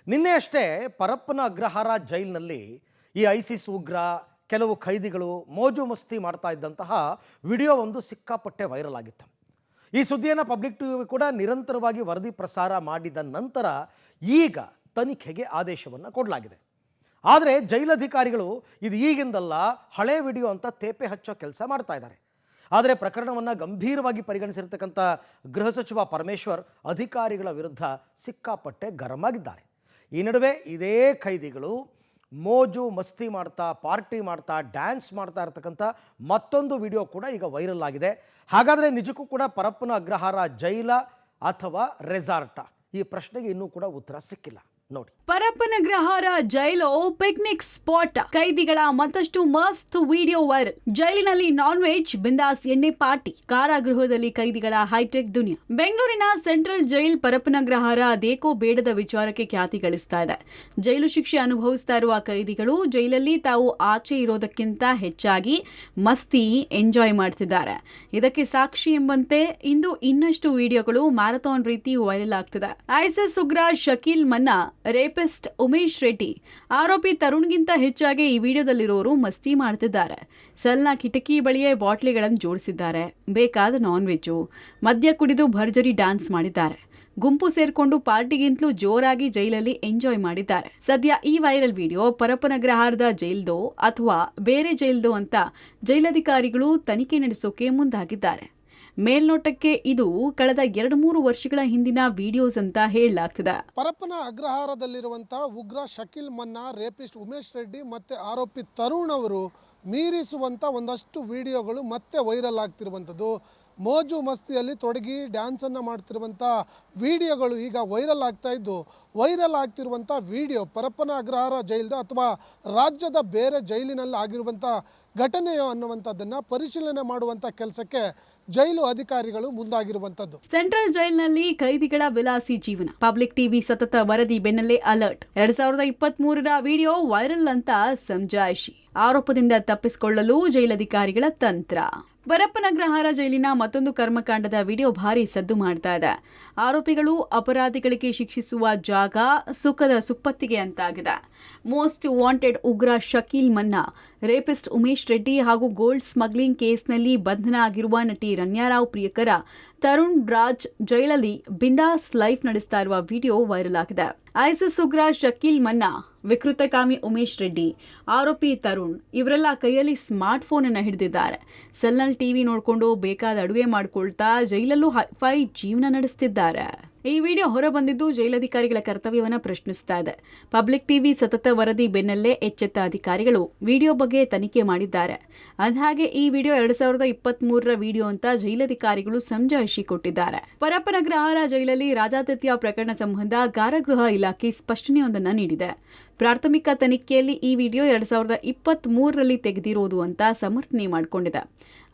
ನಿನ್ನೆ ಅಷ್ಟೇ ಪರಪ್ಪನ ಅಗ್ರಹಾರ ಜೈಲಿನಲ್ಲಿ ಈ ಐಸಿಸ್ ಉಗ್ರ ಕೆಲವು ಖೈದಿಗಳು ಮೋಜು ಮಸ್ತಿ ಮಾಡ್ತಾ ಇದ್ದಂತಹ ವಿಡಿಯೋ ಒಂದು ಸಿಕ್ಕಾಪಟ್ಟೆ ವೈರಲ್ ಆಗಿತ್ತು. ಈ ಸುದ್ದಿಯನ್ನು ಪಬ್ಲಿಕ್ ಟಿವಿ ಕೂಡ ನಿರಂತರವಾಗಿ ವರದಿ ಪ್ರಸಾರ ಮಾಡಿದ ನಂತರ ಈಗ ತನಿಖೆಗೆ ಆದೇಶವನ್ನು ಕೊಡಲಾಗಿದೆ. ಆದರೆ ಜೈಲಧಿಕಾರಿಗಳು ಇದು ಈಗಿಂದಲ್ಲ ಹಳೆ ವಿಡಿಯೋ ಅಂತ ತೇಪೆ ಹಚ್ಚೋ ಕೆಲಸ ಮಾಡ್ತಾ ಇದ್ದಾರೆ. ಆದರೆ ಪ್ರಕರಣವನ್ನು ಗಂಭೀರವಾಗಿ ಪರಿಗಣಿಸಿರ್ತಕ್ಕಂಥ ಗೃಹ ಸಚಿವ ಪರಮೇಶ್ವರ್ ಅಧಿಕಾರಿಗಳ ವಿರುದ್ಧ ಸಿಕ್ಕಾಪಟ್ಟೆ ಗರಂ ಆಗಿದ್ದಾರೆ. ಈ ನಡುವೆ ಇದೇ ಖೈದಿಗಳು ಮೋಜು ಮಸ್ತಿ ಮಾಡ್ತಾ ಪಾರ್ಟಿ ಮಾಡ್ತಾ ಡ್ಯಾನ್ಸ್ ಮಾಡ್ತಾ ಇರ್ತಕ್ಕಂಥ ಮತ್ತೊಂದು ವಿಡಿಯೋ ಕೂಡ ಈಗ ವೈರಲ್ ಆಗಿದೆ. ಹಾಗಾದರೆ ನಿಜಕ್ಕೂ ಕೂಡ ಪರಪ್ಪನ ಅಗ್ರಹಾರ ಜೈಲ ಅಥವಾ ರೆಸಾರ್ಟಾ? ಈ ಪ್ರಶ್ನೆಗೆ ಇನ್ನೂ ಕೂಡ ಉತ್ತರ ಸಿಕ್ಕಿಲ್ಲ. ನೋಡಿ, ಪರಪ್ಪನ ಅಗ್ರಹಾರ ಜೈಲು ಪಿಕ್ನಿಕ್ ಸ್ಪಾಟ್, ಖೈದಿಗಳ ಮತ್ತಷ್ಟು ಮಸ್ತ್ ವಿಡಿಯೋ ವೈರಲ್. ಜೈಲಿನಲ್ಲಿ ನಾನ್ ವೆಜ್, ಬಿಂದಾಸ್ ಎಣ್ಣೆ ಪಾರ್ಟಿ, ಕಾರಾಗೃಹದಲ್ಲಿ ಖೈದಿಗಳ ಹೈಟೆಕ್ ದುನಿಯಾ. ಬೆಂಗಳೂರಿನ ಸೆಂಟ್ರಲ್ ಜೈಲ್ ಪರಪ್ಪನ ಅಗ್ರಹಾರ ಅದೇಕೋ ಬೇಡದ ವಿಚಾರಕ್ಕೆ ಖ್ಯಾತಿ ಗಳಿಸ್ತಾ ಇದೆ. ಜೈಲು ಶಿಕ್ಷೆ ಅನುಭವಿಸ್ತಾ ಇರುವ ಖೈದಿಗಳು ಜೈಲಲ್ಲಿ ತಾವು ಆಚೆ ಇರೋದಕ್ಕಿಂತ ಹೆಚ್ಚಾಗಿ ಮಸ್ತಿ ಎಂಜಾಯ್ ಮಾಡ್ತಿದ್ದಾರೆ. ಇದಕ್ಕೆ ಸಾಕ್ಷಿ ಎಂಬಂತೆ ಇಂದು ಇನ್ನಷ್ಟು ವಿಡಿಯೋಗಳು ಮ್ಯಾರಥಾನ್ ರೀತಿ ವೈರಲ್ ಆಗ್ತಿದೆ. ಐಸಿಸ್ ಉಗ್ರ ಶಕೀಲ್ ಮನ್ನಾ, ರೇಪಿಸ್ಟ್ ಉಮೇಶ್ ರೆಡ್ಡಿ, ಆರೋಪಿ ತರುಣ್ಗಿಂತ ಹೆಚ್ಚಾಗಿ ಈ ವಿಡಿಯೋದಲ್ಲಿರೋರು ಮಸ್ತಿ ಮಾಡ್ತಿದ್ದಾರೆ. ಸೆಲ್ನ ಕಿಟಕಿ ಬಳಿಯೇ ಬಾಟ್ಲಿಗಳನ್ನು ಜೋಡಿಸಿದ್ದಾರೆ. ಬೇಕಾದ ನಾನ್ ವೆಜ್ಜು, ಮದ್ಯ ಕುಡಿದು ಭರ್ಜರಿ ಡ್ಯಾನ್ಸ್ ಮಾಡಿದ್ದಾರೆ. ಗುಂಪು ಸೇರ್ಕೊಂಡು ಪಾರ್ಟಿಗಿಂತಲೂ ಜೋರಾಗಿ ಜೈಲಲ್ಲಿ ಎಂಜಾಯ್ ಮಾಡಿದ್ದಾರೆ. ಸದ್ಯ ಈ ವೈರಲ್ ವಿಡಿಯೋ ಪರಪ್ಪನ ಅಗ್ರಹಾರದ ಜೈಲ್ದೋ ಅಥವಾ ಬೇರೆ ಜೈಲ್ದೋ ಅಂತ ಜೈಲಧಿಕಾರಿಗಳು ತನಿಖೆ ನಡೆಸೋಕೆ ಮುಂದಾಗಿದ್ದಾರೆ. ಮೇಲ್ನೋಟಕ್ಕೆ ಇದು ಕಳೆದ 2-3 ವರ್ಷಗಳ ಹಿಂದಿನ ವಿಡಿಯೋಸ್ ಅಂತ ಹೇಳಲಾಗ್ತಿದೆ. ಪರಪ್ಪನ ಅಗ್ರಹಾರದಲ್ಲಿರುವಂತಹ ಉಗ್ರ ಶಕೀಲ್ ಮನ್ನಾ, ರೇಪಿಸ್ಟ್ ಉಮೇಶ್ ರೆಡ್ಡಿ ಮತ್ತೆ ಆರೋಪಿ ತರುಣ್ ಅವರು ಮೀರಿಸುವಂಥ ಒಂದಷ್ಟು ವಿಡಿಯೋಗಳು ಮತ್ತೆ ವೈರಲ್ ಆಗ್ತಿರುವಂಥದ್ದು. ಮೋಜು ಮಸ್ತಿಯಲ್ಲಿ ತೊಡಗಿ ಡ್ಯಾನ್ಸನ್ನು ಮಾಡ್ತಿರುವಂಥ ವಿಡಿಯೋಗಳು ಈಗ ವೈರಲ್ ಆಗ್ತಾ ಇದ್ದು, ವೈರಲ್ ಆಗ್ತಿರುವಂಥ ವಿಡಿಯೋ ಪರಪ್ಪನ ಅಗ್ರಹಾರ ಜೈಲ್ದು ಅಥವಾ ರಾಜ್ಯದ ಬೇರೆ ಜೈಲಿನಲ್ಲಿ ಆಗಿರುವಂಥ ಘಟನೆಯೋ ಅನ್ನುವಂಥದ್ದನ್ನು ಪರಿಶೀಲನೆ ಮಾಡುವಂಥ ಕೆಲಸಕ್ಕೆ ಜೈಲು ಅಧಿಕಾರಿಗಳು ಮುಂದಾಗಿರುವಂಥದ್ದು. ಸೆಂಟ್ರಲ್ ಜೈಲ್ನಲ್ಲಿ ಖೈದಿಗಳ ವಿಲಾಸಿ ಜೀವನ. ಪಬ್ಲಿಕ್ ಟಿವಿ ಸತತ ವರದಿ ಬೆನ್ನಲ್ಲೇ ಅಲರ್ಟ್. 2023ರ ವಿಡಿಯೋ ವೈರಲ್ ಅಂತ ಸಮಜಾಯಿಷಿ. ಆರೋಪದಿಂದ ತಪ್ಪಿಸಿಕೊಳ್ಳಲು ಜೈಲಧಿಕಾರಿಗಳ ತಂತ್ರ. ಪರಪ್ಪನ ಅಗ್ರಹಾರ ಜೈಲಿನ ಮತ್ತೊಂದು ಕರ್ಮಕಾಂಡದ ವಿಡಿಯೋ ಭಾರಿ ಸದ್ದು ಮಾಡ್ತಾ ಇದೆ. ಆರೋಪಿಗಳು ಅಪರಾಧಿಗಳಿಗೆ ಶಿಕ್ಷಿಸುವ ಜಾಗ ಸುಖದ ಸುಪ್ಪತ್ತಿಗೆ ಅಂತಾಗಿದೆ. ಮೋಸ್ಟ್ ವಾಂಟೆಡ್ ಉಗ್ರ ಶಕೀಲ್ ಮನ್ನಾ, ರೇಪಿಸ್ಟ್ ಉಮೇಶ್ ರೆಡ್ಡಿ ಹಾಗೂ ಗೋಲ್ಡ್ ಸ್ಮಗ್ಲಿಂಗ್ ಕೇಸ್ನಲ್ಲಿ ಬಂಧನ ಆಗಿರುವ ನಟಿ ರಣ್ಯಾರಾವ್ ಪ್ರಿಯಕರ ತರುಣ್ ರಾಜ್ ಜೈಲಲ್ಲಿ ಬಿಂದಾಸ್ ಲೈಫ್ ನಡೆಸ್ತಾ ಇರುವ ವಿಡಿಯೋ ವೈರಲ್ ಆಗಿದೆ. ಐಸಿಸ್ ಉಗ್ರ ಶಕೀಲ್ ಮನ್ನಾ, ವಿಕೃತಕಾಮಿ ಉಮೇಶ್ ರೆಡ್ಡಿ, ಆರೋಪಿ ತರುಣ್ ಇವರೆಲ್ಲ ಕೈಯಲ್ಲಿ ಸ್ಮಾರ್ಟ್ ಫೋನ್ ಅನ್ನು ಹಿಡಿದಿದ್ದಾರೆ. ಸೆಲ್ನಲ್ಲಿ ಟಿವಿ ನೋಡಿಕೊಂಡು ಬೇಕಾದ ಅಡುಗೆ ಮಾಡ್ಕೊಳ್ತಾ ಜೈಲಲ್ಲೂ ಹೈಫೈ ಜೀವನ ನಡೆಸ್ತಿದ್ದಾರೆ. ಈ ವಿಡಿಯೋ ಹೊರಬಂದಿದ್ದು ಜೈಲಧಿಕಾರಿಗಳ ಕರ್ತವ್ಯವನ್ನು ಪ್ರಶ್ನಿಸ್ತಾ ಇದೆ. ಪಬ್ಲಿಕ್ ಟಿವಿ ಸತತ ವರದಿ ಬೆನ್ನಲ್ಲೇ ಎಚ್ಚೆತ್ತ ಅಧಿಕಾರಿಗಳು ವಿಡಿಯೋ ಬಗ್ಗೆ ತನಿಖೆ ಮಾಡಿದ್ದಾರೆ. ಅಂದಹಾಗೆ ಈ ವಿಡಿಯೋ 2023ರ ವಿಡಿಯೋ ಅಂತ ಜೈಲಧಿಕಾರಿಗಳು ಸಮಜಾಯಿಷಿ ಕೊಟ್ಟಿದ್ದಾರೆ. ಪರಪ್ಪನ ಅಗ್ರಹಾರ ಜೈಲಲ್ಲಿ ರಾಜಾತಿಥ್ಯ ಪ್ರಕರಣ ಸಂಬಂಧ ಕಾರಾಗೃಹ ಇಲಾಖೆ ಸ್ಪಷ್ಟನೆಯೊಂದನ್ನು ನೀಡಿದೆ. ಪ್ರಾಥಮಿಕ ತನಿಖೆಯಲ್ಲಿ ಈ ವಿಡಿಯೋ 2023ರಲ್ಲಿ ತೆಗೆದಿರೋದು ಅಂತ ಸಮರ್ಥನೆ ಮಾಡಿಕೊಂಡಿದೆ.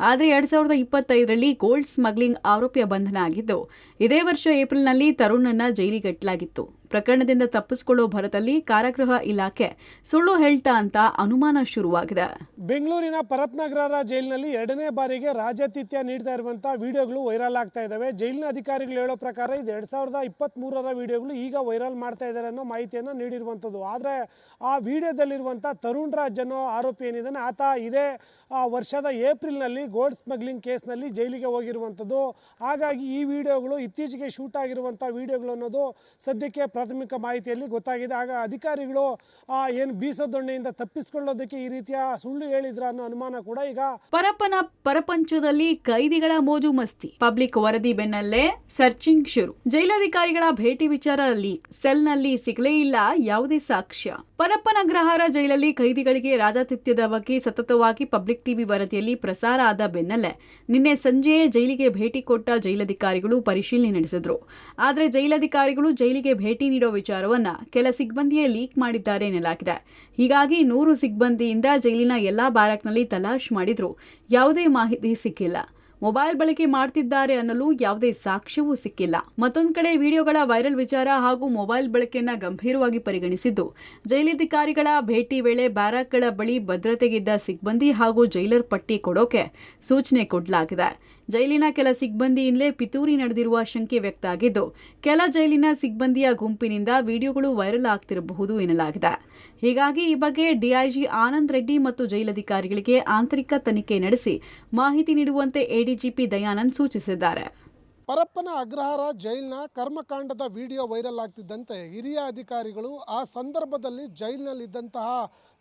ಆದರೆ 2025ರಲ್ಲಿ ಗೋಲ್ಡ್ ಸ್ಮಗ್ಲಿಂಗ್ ಆರೋಪಿಯ ಬಂಧನ ಆಗಿದ್ದು, ಇದೇ ವರ್ಷ ಏಪ್ರಿಲ್ನಲ್ಲಿ ತರುಣನ್ನ ಜೈಲಿಗಟ್ಟಲಾಗಿತ್ತು. ಪ್ರಕರಣದಿಂದ ತಪ್ಪಿಸಿಕೊಳ್ಳೋ ಭರದಲ್ಲಿ ಕಾರಾಗೃಹ ಇಲಾಖೆ ಸುಳ್ಳು ಹೇಳ್ತಾ ಅಂತ ಅನುಮಾನ ಶುರುವಾಗಿದೆ. ಬೆಂಗಳೂರಿನ ಪರಪ್ಪನ ಅಗ್ರಹಾರ ಜೈಲಿನಲ್ಲಿ 2ನೇ ಬಾರಿಗೆ ರಾಜಾತಿಥ್ಯ ನೀಡ್ತಾ ಇರುವಂಥ ವಿಡಿಯೋಗಳು ವೈರಲ್ ಆಗ್ತಾ ಇದ್ದಾವೆ. ಜೈಲಿನ ಅಧಿಕಾರಿಗಳು ಹೇಳೋ ಪ್ರಕಾರ ಇದು 2023ರ ವಿಡಿಯೋಗಳು ಈಗ ವೈರಲ್ ಮಾಡ್ತಾ ಇದ್ದಾರೆ ಅನ್ನೋ ಮಾಹಿತಿಯನ್ನು ನೀಡಿರುವಂಥದ್ದು. ಆದರೆ ಆ ವಿಡಿಯೋದಲ್ಲಿರುವಂಥ ತರುಣ್ ರಾಜ್ ಅನ್ನೋ ಆರೋಪಿ ಏನಿದ್ದಾನೆ, ಆತ ಇದೇ ವರ್ಷದ ಏಪ್ರಿಲ್ನಲ್ಲಿ ಗೋಲ್ಡ್ ಸ್ಮಗ್ಲಿಂಗ್ ಕೇಸ್ನಲ್ಲಿ ಜೈಲಿಗೆ ಹೋಗಿರುವಂಥದ್ದು. ಹಾಗಾಗಿ ಈ ವಿಡಿಯೋಗಳು ಇತ್ತೀಚೆಗೆ ಶೂಟ್ ಆಗಿರುವಂಥ ವಿಡಿಯೋಗಳು ಅನ್ನೋದು ಸದ್ಯಕ್ಕೆ ಪ್ರಾಥಮಿಕ ಮಾಹಿತಿಯಲ್ಲಿ ಗೊತ್ತಾಗಿದೆ. ಆಗ ಅಧಿಕಾರಿಗಳು ಏನು ಬೀಸೋದೊಣ್ಣೆಯಿಂದ ತಪ್ಪಿಸಿಕೊಳ್ಳೋದಕ್ಕೆ ಈ ರೀತಿಯ ಸುಳ್ಳು ಹೇಳಿದ್ರ ಅನ್ನೋ ಅನುಮಾನ ಕೂಡ ಈಗ. ಪರಪ್ಪನ ಪರಪಂಚದಲ್ಲಿ ಖೈದಿಗಳ ಮೋಜು ಮಸ್ತಿ. ಪಬ್ಲಿಕ್ ವರದಿ ಬೆನ್ನಲ್ಲೇ ಸರ್ಚಿಂಗ್ ಶುರು. ಜೈಲಧಿಕಾರಿಗಳ ಭೇಟಿ ವಿಚಾರ ಲೀಕ್. ಸೆಲ್ನಲ್ಲಿ ಸಿಗಲೇ ಇಲ್ಲ ಯಾವುದೇ ಸಾಕ್ಷ್ಯ. ಪರಪ್ಪನ ಅಗ್ರಹಾರ ಜೈಲಲ್ಲಿ ಖೈದಿಗಳಿಗೆ ರಾಜಾತಿಥ್ಯದ ಬಗ್ಗೆ ಸತತವಾಗಿ ಪಬ್ಲಿಕ್ ಟಿವಿ ವರದಿಯಲ್ಲಿ ಪ್ರಸಾರ ಆದ ಬೆನ್ನಲ್ಲೇ ನಿನ್ನೆ ಸಂಜೆಯೇ ಜೈಲಿಗೆ ಭೇಟಿ ಕೊಟ್ಟ ಜೈಲಧಿಕಾರಿಗಳು ಪರಿಶೀಲನೆ ನಡೆಸಿದ್ರು. ಆದರೆ ಜೈಲಧಿಕಾರಿಗಳು ಜೈಲಿಗೆ ಭೇಟಿ ನೀಡೋ ವಿಚಾರವನ್ನ ಕೆಲ ಸಿಬ್ಬಂದಿಯೇ ಲೀಕ್ ಮಾಡಿದ್ದಾರೆ ಎನ್ನಲಾಗಿದೆ. ಹೀಗಾಗಿ 100 ಸಿಬ್ಬಂದಿಯಿಂದ ಜೈಲಿನ ಎಲ್ಲಾ ಬ್ಯಾರಕ್ನಲ್ಲಿ ತಲಾಶ್ ಮಾಡಿದ್ರು ಯಾವುದೇ ಮಾಹಿತಿ ಸಿಕ್ಕಿಲ್ಲ. ಮೊಬೈಲ್ ಬಳಕೆ ಮಾಡ್ತಿದ್ದಾರೆ ಅನ್ನಲು ಯಾವುದೇ ಸಾಕ್ಷ್ಯವೂ ಸಿಕ್ಕಿಲ್ಲ. ಮತ್ತೊಂದು ಕಡೆ ವಿಡಿಯೋಗಳ ವೈರಲ್ ವಿಚಾರ ಹಾಗೂ ಮೊಬೈಲ್ ಬಳಕೆಯನ್ನ ಗಂಭೀರವಾಗಿ ಪರಿಗಣಿಸಿದ್ದು, ಜೈಲಧಿಕಾರಿಗಳ ಭೇಟಿ ವೇಳೆ ಬ್ಯಾರಕ್ಗಳ ಬಳಿ ಭದ್ರತೆಗಿದ್ದ ಸಿಬ್ಬಂದಿ ಹಾಗೂ ಜೈಲರ್ ಪಟ್ಟಿ ಕೊಡೋಕೆ ಸೂಚನೆ ಕೊಡಲಾಗಿದೆ. ಜೈಲಿನ ಕೆಲ ಸಿಬ್ಬಂದಿಯಿಂದಲೇ ಪಿತೂರಿ ನಡೆದಿರುವ ಶಂಕೆ ವ್ಯಕ್ತ ಆಗಿದ್ದು, ಕೆಲ ಜೈಲಿನ ಸಿಬ್ಬಂದಿಯ ಗುಂಪಿನಿಂದ ವಿಡಿಯೋಗಳು ವೈರಲ್ ಆಗ್ತಿರಬಹುದು ಎನ್ನಲಾಗಿದೆ. ಹೀಗಾಗಿ ಈ ಬಗ್ಗೆ ಡಿಐಜಿ ಆನಂದ್ ರೆಡ್ಡಿ ಮತ್ತು ಜೈಲಧಿಕಾರಿಗಳಿಗೆ ಆಂತರಿಕ ತನಿಖೆ ನಡೆಸಿ ಮಾಹಿತಿ ನೀಡುವಂತೆ ಎಡಿಜಿಪಿ ದಯಾನಂದ್ ಸೂಚಿಸಿದ್ದಾರೆ. ಪರಪ್ಪನ ಅಗ್ರಹಾರ ಜೈಲಿನ ಕರ್ಮಕಾಂಡದ ವಿಡಿಯೋ ವೈರಲ್ ಆಗ್ತಿದ್ದಂತೆ ಹಿರಿಯ ಅಧಿಕಾರಿಗಳು ಆ ಸಂದರ್ಭದಲ್ಲಿ ಜೈಲಿನಲ್ಲಿದ್ದಂತಹ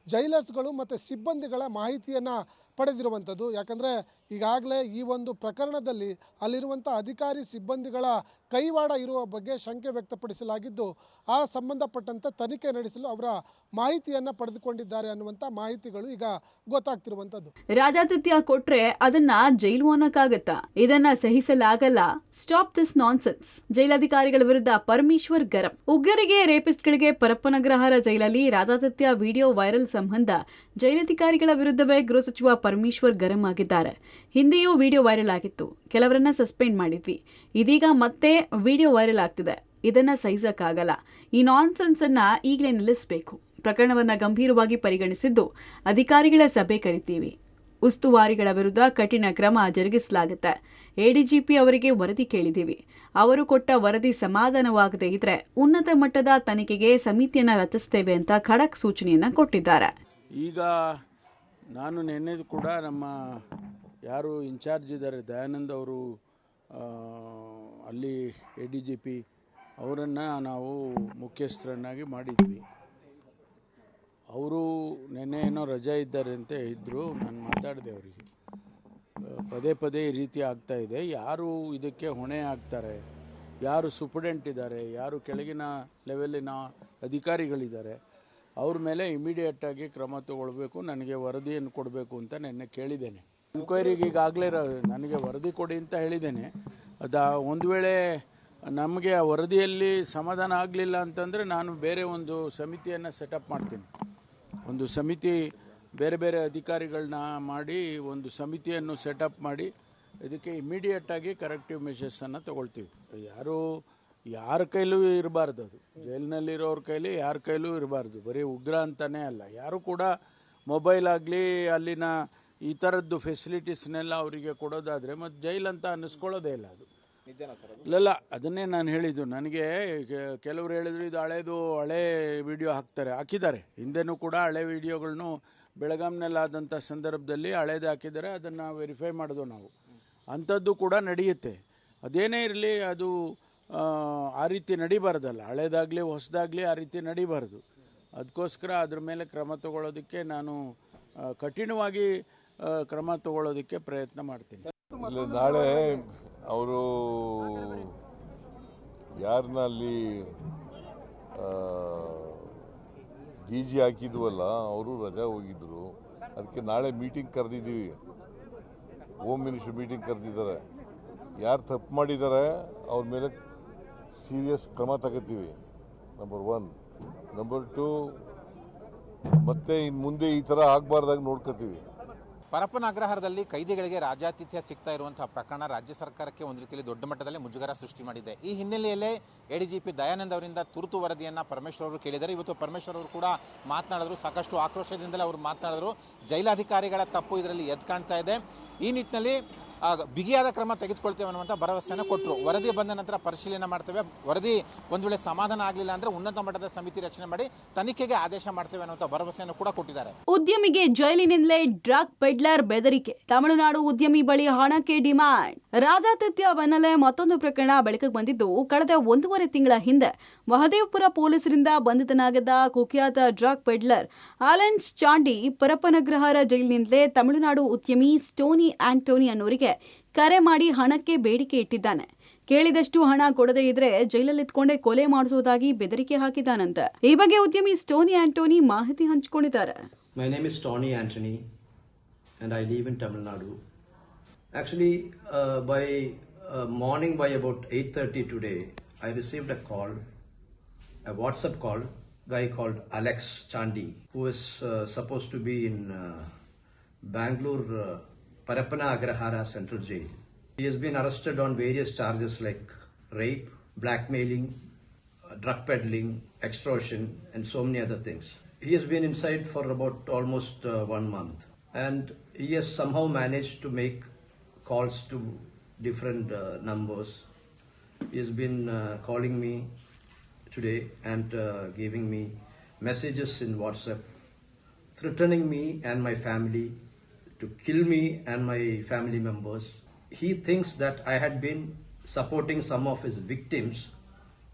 ಜೈಲರ್ಸ್ಗಳು ಮತ್ತು ಸಿಬ್ಬಂದಿಗಳ ಮಾಹಿತಿಯನ್ನು ಪಡೆದಿರುವಂಥದ್ದು. ಯಾಕಂದರೆ ಈಗಾಗಲೇ ಈ ಒಂದು ಪ್ರಕರಣದಲ್ಲಿ ಅಲ್ಲಿರುವಂಥ ಅಧಿಕಾರಿ ಸಿಬ್ಬಂದಿಗಳ ಕೈವಾಡ ಇರುವ ಬಗ್ಗೆ ಶಂಕೆ ವ್ಯಕ್ತಪಡಿಸಲಾಗಿದ್ದು, ಆ ಸಂಬಂಧಪಟ್ಟಂತೆ ತನಿಖೆ ನಡೆಸಲು ಅವರ ಮಾಹಿತಿಯನ್ನು ಪಡೆದುಕೊಂಡಿದ್ದಾರೆ ಅನ್ನುವಂಥ ಮಾಹಿತಿಗಳು ಈಗ ಗೊತ್ತಾಗ್ತಿರುವಂಥದ್ದು. ರಾಜಾತಿಥ್ಯ ಕೊಟ್ರೆ ಅದನ್ನ ಜೈಲು ಅನ್ನಕ್ಕಾಗತ್ತಾ? ಇದನ್ನ ಸಹಿಸಲಾಗಲ್ಲ. Stop this nonsense. ಜೈಲಾಧಿಕಾರಿಗಳ ವಿರುದ್ಧ ಪರಮೇಶ್ವರ್ ಗರಂ. ಉಗ್ರರಿಗೆ, ರೇಪಿಸ್ಟ್ಗಳಿಗೆ ಪರಪ್ಪನಗ್ರಹಾರ ಜೈಲಲ್ಲಿ ರಾಜಾತಿಥ್ಯ ವಿಡಿಯೋ ವೈರಲ್ ಸಂಬಂಧ ಜೈಲಧಿಕಾರಿಗಳ ವಿರುದ್ಧವೇ ಗೃಹ ಸಚಿವ ಪರಮೇಶ್ವರ್ ಗರಂ ಆಗಿದ್ದಾರೆ. ಹಿಂದೆಯೂ ವಿಡಿಯೋ ವೈರಲ್ ಆಗಿತ್ತು, ಕೆಲವರನ್ನ ಸಸ್ಪೆಂಡ್ ಮಾಡಿದ್ವಿ. ಇದೀಗ ಮತ್ತೆ ವಿಡಿಯೋ ವೈರಲ್ ಆಗ್ತಿದೆ. ಇದನ್ನ ಸಹಿಸಕ್ಕಾಗಲ್ಲ. ಈ ನಾನ್ಸೆನ್ಸ್ ಅನ್ನ ಈಗಲೇ ನಿಲ್ಲಿಸಬೇಕು. ಪ್ರಕರಣವನ್ನ ಗಂಭೀರವಾಗಿ ಪರಿಗಣಿಸಿದ್ದು ಅಧಿಕಾರಿಗಳ ಸಭೆ ಕರಿತೀವಿ. ಉಸ್ತುವಾರಿಗಳ ವಿರುದ್ಧ ಕಠಿಣ ಕ್ರಮ ಜರುಗಿಸಲಾಗುತ್ತೆ. ಎಡಿಜಿಪಿ ಅವರಿಗೆ ವರದಿ ಕೇಳಿದ್ದೀವಿ. ಅವರು ಕೊಟ್ಟ ವರದಿ ಸಮಾಧಾನವಾಗದೇ ಇದ್ರೆ ಉನ್ನತ ಮಟ್ಟದ ತನಿಖೆಗೆ ಸಮಿತಿಯನ್ನ ರಚಿಸ್ತೇವೆ ಅಂತ ಖಡಕ್ ಸೂಚನೆಯನ್ನ ಕೊಟ್ಟಿದ್ದಾರೆ. ಈಗ ನಾನು ನೆನ್ನೆದು ಕೂಡ ನಮ್ಮ ಯಾರು ಇನ್ಚಾರ್ಜ್ ಇದ್ದಾರೆ ದಯಾನಂದ್ ಅವರು, ಅಲ್ಲಿ ಎಡಿಜಿಪಿ ಅವರನ್ನು ನಾವು ಮುಖ್ಯಸ್ಥರನ್ನಾಗಿ ಮಾಡಿದ್ವಿ. ಅವರು ನೆನ್ನೆ ಏನೋ ರಜೆ ಇದ್ದಾರೆ ಅಂತ ಇದ್ದರು. ನಾನು ಮಾತಾಡಿದೆ ಅವರಿಗೆ, ಪದೇ ಪದೇ ಈ ರೀತಿ ಆಗ್ತಾ ಇದೆ. ಯಾರು ಇದಕ್ಕೆ ಹೊಣೆ ಆಗ್ತಾರೆ, ಯಾರು ಸೂಪರ್ಡೆಂಟ್ ಇದ್ದಾರೆ, ಯಾರು ಕೆಳಗಿನ ಲೆವೆಲಿನ ಅಧಿಕಾರಿಗಳಿದ್ದಾರೆ, ಅವ್ರ ಮೇಲೆ ಇಮಿಡಿಯೇಟಾಗಿ ಕ್ರಮ ತಗೊಳ್ಬೇಕು, ನನಗೆ ವರದಿಯನ್ನು ಕೊಡಬೇಕು ಅಂತ ನೆನ್ನೆ ಕೇಳಿದ್ದೇನೆ. ಎನ್ಕ್ವೈರಿಗೆ ಈಗಾಗಲೇ ನನಗೆ ವರದಿ ಕೊಡಿ ಅಂತ ಹೇಳಿದ್ದೇನೆ. ಒಂದು ವೇಳೆ ನಮಗೆ ಆ ವರದಿಯಲ್ಲಿ ಸಮಾಧಾನ ಆಗಲಿಲ್ಲ ಅಂತಂದರೆ ನಾನು ಬೇರೆ ಒಂದು ಸಮಿತಿಯನ್ನು ಸೆಟಪ್ ಮಾಡ್ತೀನಿ. ಒಂದು ಸಮಿತಿ, ಬೇರೆ ಬೇರೆ ಅಧಿಕಾರಿಗಳನ್ನ ಮಾಡಿ ಒಂದು ಸಮಿತಿಯನ್ನು ಸೆಟಪ್ ಮಾಡಿ ಇದಕ್ಕೆ ಇಮಿಡಿಯೇಟಾಗಿ ಕರೆಕ್ಟಿವ್ ಮೆಷರ್ಸನ್ನು ತಗೊಳ್ತೀವಿ. ಯಾರ ಕೈಲೂ ಇರಬಾರ್ದು, ಅದು ಜೈಲಿನಲ್ಲಿರೋರ ಕೈಲಿ ಯಾರ ಕೈಲೂ ಇರಬಾರ್ದು. ಬರೀ ಉಗ್ರ ಅಂತಲೇ ಅಲ್ಲ, ಯಾರು ಕೂಡ ಮೊಬೈಲ್ ಆಗಲಿ ಅಲ್ಲಿನ ಈ ಥರದ್ದು ಫೆಸಿಲಿಟೀಸ್ನೆಲ್ಲ ಅವರಿಗೆ ಕೊಡೋದಾದರೆ ಮತ್ತು ಜೈಲಂತ ಅನ್ನಿಸ್ಕೊಳ್ಳೋದೇ ಇಲ್ಲ. ಅದು ಇಲ್ಲ, ಅದನ್ನೇ ನಾನು ಹೇಳಿದ್ದು. ನನಗೆ ಕೆಲವರು ಹೇಳಿದ್ರು ಇದು ಹಳೆ ವಿಡಿಯೋ ಹಾಕಿದ್ದಾರೆ. ಹಿಂದೆನೂ ಕೂಡ ಹಳೆ ವಿಡಿಯೋಗಳನ್ನು ಬೆಳಗಾಂನಲ್ಲಾದಂಥ ಸಂದರ್ಭದಲ್ಲಿ ಹಳೇದು ಹಾಕಿದ್ದಾರೆ. ಅದನ್ನು ವೆರಿಫೈ ಮಾಡೋದು ನಾವು. ಅಂಥದ್ದು ಕೂಡ ನಡೆಯುತ್ತೆ. ಅದೇನೇ ಇರಲಿ, ಅದು ಆ ರೀತಿ ನಡಿಬಾರ್ದಲ್ಲ. ಹಳೇದಾಗಲಿ ಹೊಸದಾಗಲಿ ಆ ರೀತಿ ನಡಿಬಾರ್ದು. ಅದಕ್ಕೋಸ್ಕರ ಅದ್ರ ಮೇಲೆ ಕ್ರಮ ತಗೊಳ್ಳೋದಕ್ಕೆ ನಾನು ಕಠಿಣವಾಗಿ ಕ್ರಮ ತಗೊಳ್ಳೋದಕ್ಕೆ ಪ್ರಯತ್ನ ಮಾಡ್ತೀನಿ. ನಾಳೆ ಅವರು ಯಾರನ್ನ ಅಲ್ಲಿ DG ಹಾಕಿದ್ವಲ್ಲ, ಅವರು ರಜಾ ಹೋಗಿದ್ರು. ಅದಕ್ಕೆ ನಾಳೆ ಮೀಟಿಂಗ್ ಕರೆದಿದ್ದೀವಿ. ಹೋಮ್ ಮಿನಿಸ್ಟರ್ ಮೀಟಿಂಗ್ ಕರೆದಿದ್ದಾರೆ. ಯಾರು ತಪ್ಪು ಮಾಡಿದ್ದಾರೆ ಅವ್ರ ಮೇಲೆ ಸೀರಿಯಸ್ ಕ್ರಮ ತಗೋತೀವಿ, ನಂಬರ್ 1. ನಂಬರ್ 2, ಮತ್ತೆ ಇನ್ನು ಮುಂದೆ ಈ ಥರ ಆಗಬಾರ್ದಾಗ ನೋಡ್ಕೋತೀವಿ. ಪರಪ್ಪನ ಅಗ್ರಹಾರದಲ್ಲಿ ಕೈದಿಗಳಿಗೆ ರಾಜಾತಿಥ್ಯ ಸಿಗ್ತಾ ಇರುವಂತಹ ಪ್ರಕರಣ ರಾಜ್ಯ ಸರ್ಕಾರಕ್ಕೆ ಒಂದು ರೀತಿಯಲ್ಲಿ ದೊಡ್ಡ ಮಟ್ಟದಲ್ಲಿ ಮುಜುಗರ ಸೃಷ್ಟಿ ಮಾಡಿದೆ. ಈ ಹಿನ್ನೆಲೆಯಲ್ಲೇ ಎಡಿಜಿಪಿ ದಯಾನಂದ್ ಅವರಿಂದ ತುರ್ತು ವರದಿಯನ್ನು ಪರಮೇಶ್ವರ್ ಅವರು ಕೇಳಿದ್ದಾರೆ. ಇವತ್ತು ಪರಮೇಶ್ವರ್ ಅವರು ಕೂಡ ಮಾತನಾಡಿದ್ರು. ಸಾಕಷ್ಟು ಆಕ್ರೋಶದಿಂದಲೇ ಅವರು ಮಾತನಾಡಿದ್ರು. ಜೈಲಾಧಿಕಾರಿಗಳ ತಪ್ಪು ಇದರಲ್ಲಿ ಎದ್ದು ಕಾಣ್ತಾ ಇದೆ. ಈ ನಿಟ್ಟಿನಲ್ಲಿ ಬಿಗಿಯಾದ ಕ್ರಮ ತೆಗೆದುಕೊಳ್ತೇವೆ ಅನ್ನುವಂಥ ಭರವಸೆಯನ್ನು ಕೊಟ್ಟರು. ವರದಿ ಬಂದ ನಂತರ ಪರಿಶೀಲನೆ ಮಾಡ್ತೇವೆ. ವರದಿ ಒಂದು ವೇಳೆ ಸಮಾಧಾನ ಆಗಲಿಲ್ಲ ಅಂದರೆ ಉನ್ನತ ಮಟ್ಟದ ಸಮಿತಿ ರಚನೆ ಮಾಡಿ ತನಿಖೆಗೆ ಆದೇಶ ಮಾಡ್ತೇವೆ ಅನ್ನುವಂಥ ಭರವಸೆಯನ್ನು ಕೂಡ ಕೊಟ್ಟಿದ್ದಾರೆ. ಉದ್ಯಮಿಗೆ ಜೈಲಿನಿಂದಲೇ ಡ್ರಗ್ ಪೆಡ್ಲರ್ ಬೆದರಿಕೆ. ತಮಿಳುನಾಡು ಉದ್ಯಮಿ ಬಳಿ ಹಣಕ್ಕೆ ಡಿಮ್ಯಾಂಡ್. ರಾಜಾತಿಥ್ಯ ಬೆನ್ನಲ್ಲೇ ಮತ್ತೊಂದು ಪ್ರಕರಣ ಬೆಳಕಿಗೆ ಬಂದಿದ್ದು, ಕಳೆದ 1.5 ತಿಂಗಳ ಹಿಂದೆ ಮಹದೇವಪುರ ಪೊಲೀಸರಿಂದ ಬಂಧಿತನಾಗಿದ್ದ ಕುಖ್ಯಾತ ಡ್ರಗ್ ಪೆಡ್ಲರ್ ಅಲೆನ್ಸ್ ಚಾಂಡಿ ಪರಪ್ಪನಗ್ರಹಾರ ಜೈಲಿನಿಂದಲೇ ತಮಿಳುನಾಡು ಉದ್ಯಮಿ ಸ್ಟೋನಿ ಆಂಟೋನಿ ಅನ್ನೋರಿಗೆ ಕರೆ ಮಾಡಿ ಹಣಕ್ಕೆ ಬೇಡಿಕೆ ಇಟ್ಟಿದ್ದಾನೆ. ಕೇಳಿದಷ್ಟು ಹಣ ಕೊಡದೇ ಇದ್ರೆ ಜೈಲಲ್ಲಿತ್ಕೊಂಡೇ ಕೊಲೆ ಮಾಡಿಸೋದಾಗಿ ಬೆದರಿಕೆ ಹಾಕಿದ್ದಾನಂತೆ. ಈ ಬಗ್ಗೆ ಉದ್ಯಮಿ ಸ್ಟೋನಿ ಆಂಟೋನಿ ಮಾಹಿತಿ ಹಂಚಿಕೊಂಡಿದ್ದಾರೆ. My name is Tony Anthony and I live in Tamil Nadu. Actually, by morning by about 8:30 today, I received a call, a WhatsApp call, guy called Alex Chandi, who is supposed to be in Bangalore, Parappana Agrahara Central Jail. He has been arrested on various charges like rape, blackmailing, drug peddling, extortion, and so many other things. He has been inside for about almost 1 month, and he has somehow managed to make calls to different numbers. He has been calling me today and giving me messages in WhatsApp, threatening me and my family to kill me and my family members. He thinks that I had been supporting some of his victims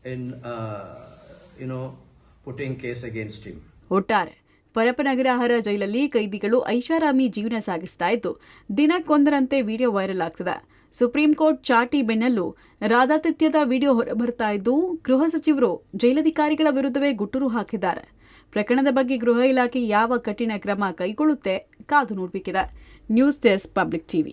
in, putting case against him. ಒಟ್ಟಾರೆ ಪರಪ್ಪನಗರ ಜೈಲಲ್ಲಿ ಕೈದಿಗಳು ಐಷಾರಾಮಿ ಜೀವನ ಸಾಗಿಸ್ತಾ ಇದ್ದು ದಿನಕ್ಕೊಂದರಂತೆ video viral ಆಗ್ತದೆ. Supreme court ಚಾಟಿ ಬೆನ್ನಲ್ಲೂ ರಾಜಾತಿಥ್ಯದ video ಹೊರಬರ್ತಾ ಇದ್ದು ಗೃಹ ಸಚಿವರು ಜೈಲಧಿಕಾರಿಗಳ ವಿರುದ್ಧವೇ ಗುಟ್ಟುರು ಹಾಕಿದ್ದಾರೆ. ಪ್ರಕರಣದ ಬಗ್ಗೆ ಗೃಹ ಇಲಾಖೆ ಯಾವ ಕಠಿಣ ಕ್ರಮ ಕೈಗೊಳ್ಳುತ್ತೆ ಕಾದು ನೋಡಬೇಕಿದೆ. News desk Public TV.